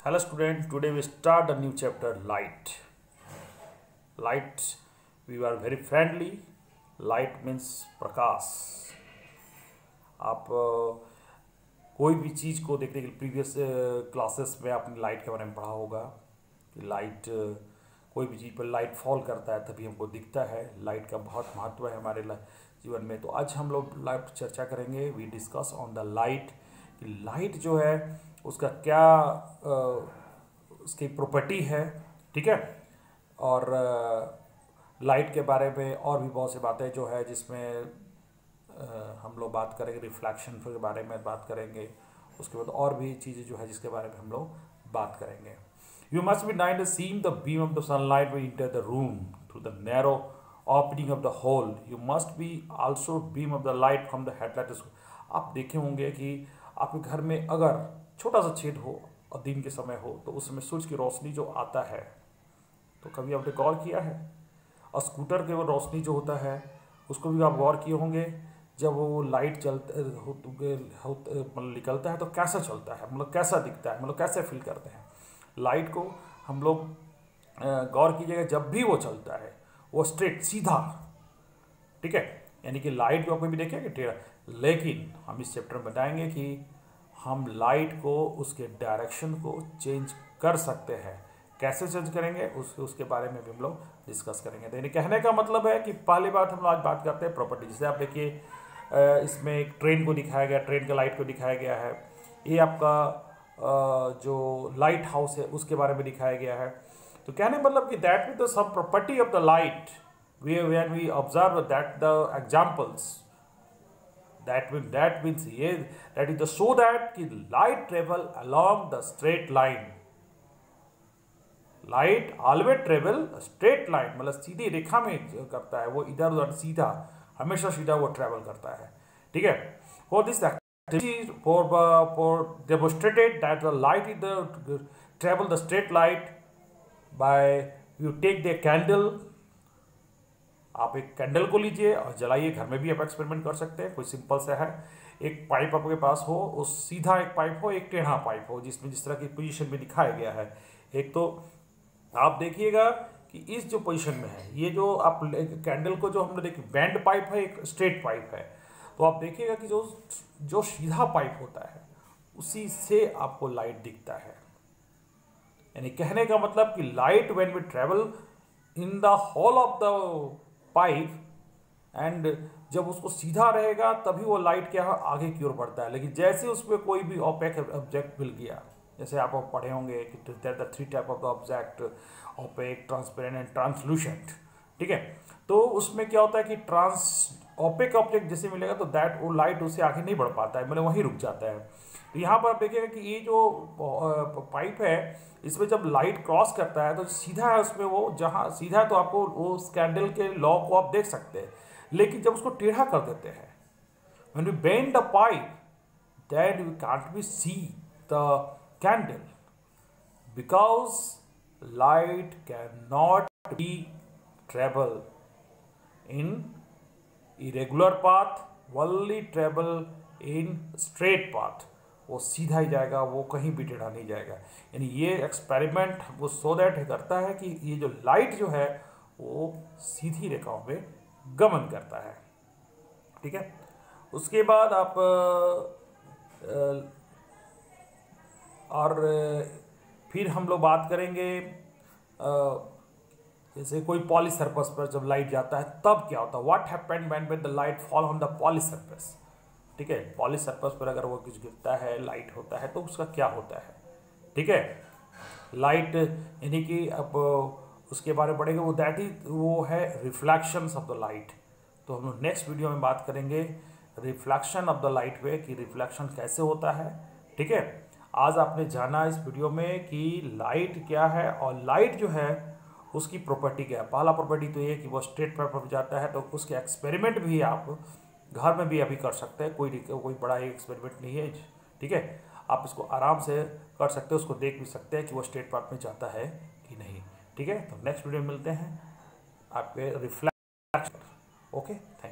Hello student, today we start a new chapter light. Light, we are very friendly. Light means प्रकाश. आप कोई भी चीज़ को देखने के लिए प्रीवियस क्लासेस में आपने लाइट के बारे में पढ़ा होगा कि लाइट कोई भी चीज़ पर लाइट फॉल करता है तभी हमको दिखता है. लाइट का बहुत महत्व है हमारे जीवन में. तो आज हम लोग लाइट चर्चा करेंगे. We discuss on the light कि लाइट जो है उसका क्या उसकी प्रॉपर्टी है, ठीक है. और लाइट के बारे में और भी बहुत सी बातें जो है जिसमें हम लोग बात करेंगे. रिफ्लेक्शन के बारे में बात करेंगे. उसके बाद और भी चीज़ें जो है जिसके बारे में हम लोग बात करेंगे. You must be night seeing the beam of the sunlight will enter the room through the narrow opening of the hole. You must be also beam of the light from the headlight. आप देखे होंगे कि आपके घर में अगर छोटा सा छेद हो और दिन के समय हो तो उसमें सूरज की रोशनी जो आता है, तो कभी आपने गौर किया है. और स्कूटर के वो रोशनी जो होता है उसको भी आप गौर किए होंगे. जब वो लाइट मतलब निकलता है तो कैसा चलता है, मतलब कैसा दिखता है, मतलब कैसे फील करते हैं. लाइट को हम लोग गौर कीजिएगा, जब भी वो चलता है वो स्ट्रेट सीधा, ठीक है. यानी कि लाइट को आपने भी देखेंगे टेढ़ा. लेकिन हम इस चैप्टर में बताएंगे कि हम लाइट को उसके डायरेक्शन को चेंज कर सकते हैं. कैसे चेंज करेंगे उसके बारे में भी हम लोग डिस्कस करेंगे. तो यानी कहने का मतलब है कि पहली बात हम लोग आज बात करते हैं प्रॉपर्टी. जैसे आप देखिए इसमें एक ट्रेन को दिखाया गया, ट्रेन के लाइट को दिखाया गया है. ये आपका जो लाइट हाउस है उसके बारे में दिखाया गया है. तो कहने का मतलब कि that with the sum property of the light when we observe that the examples that means ये that is the show that कि light travel along the straight line. Light always travel straight line, मतलब सीधी रेखा में करता है. वो इधर उधर सीधा, हमेशा सीधा वो ट्रेवल करता है, ठीक है. For this for demonstrated that the light is the travel the straight light by you take the candle. आप एक कैंडल को लीजिए और जलाइए. घर में भी आप एक्सपेरिमेंट कर सकते हैं. कोई सिंपल सा है. एक पाइप आपके पास हो, उस सीधा एक पाइप हो, एक टेढ़ा पाइप हो, जिसमें जिस तरह की पोजीशन में दिखाया गया है. एक तो आप देखिएगा कि इस जो पोजीशन में है, ये जो आप कैंडल को जो हमने देखिए बैंड पाइप है, एक स्ट्रेट पाइप है. तो आप देखिएगा कि जो सीधा पाइप होता है उसी से आपको लाइट दिखता है. यानी कहने का मतलब कि light when we travel in the hole of the pipe and जब उसको सीधा रहेगा तभी वो लाइट क्या है आगे की ओर बढ़ता है. लेकिन जैसे उसमें कोई भी ऑपेक ऑब्जेक्ट मिल गया, जैसे आप पढ़े होंगे कि there the three type of the object, opaque, transparent and translucent, ठीक है. तो उसमें क्या होता है कि ऑपेक ऑब्जेक्ट जैसे मिलेगा तो दैट वो लाइट उससे आगे नहीं बढ़ पाता है, मतलब वहीं रुक जाता है. तो यहाँ पर आप देखिएगा कि ये जो पाइप है इसमें जब लाइट क्रॉस करता है तो सीधा है उसमें, वो जहाँ सीधा है तो आपको वो कैंडल के लॉ को आप देख सकते हैं. लेकिन जब उसको टेढ़ा कर देते हैं, when we bend the pipe, then we can't be see the candle because light cannot be travel in irregular path, only travel in straight path. वो सीधा ही जाएगा, वो कहीं भी टेढ़ा नहीं जाएगा. यानी ये एक्सपेरिमेंट वो सो दैट करता है कि ये जो लाइट जो है वो सीधी रेखाओं में गमन करता है, ठीक है. उसके बाद आप और फिर हम लोग बात करेंगे जैसे कोई पॉली सरफेस पर जब लाइट जाता है तब क्या होता है. What happened when the light fall on the poly surface, ठीक है. पॉली सरफेस पर अगर वो कुछ गिरता है, लाइट होता है, तो उसका क्या होता है, ठीक है. लाइट यानी कि अब उसके बारे में पढ़ेंगे. वो दैट इज वो है रिफ्लेक्शंस ऑफ द लाइट. तो हम लोग नेक्स्ट वीडियो में बात करेंगे रिफ्लेक्शन ऑफ द लाइट वे कि रिफ्लेक्शन कैसे होता है, ठीक है. आज आपने जाना इस वीडियो में कि लाइट क्या है और लाइट जो है उसकी प्रॉपर्टी क्या है. पहला प्रॉपर्टी तो ये कि वो स्ट्रेट पर जाता है. तो उसके एक्सपेरिमेंट भी आप घर में भी अभी कर सकते हैं. कोई बड़ा ही एक्सपेरिमेंट नहीं है, ठीक है. आप इसको आराम से कर सकते हैं. उसको देख भी सकते हैं कि वो स्ट्रेट पाथ में जाता है कि नहीं, ठीक है. तो नेक्स्ट वीडियो में मिलते हैं आपके रिफ्लेक्शन. Okay, thank you.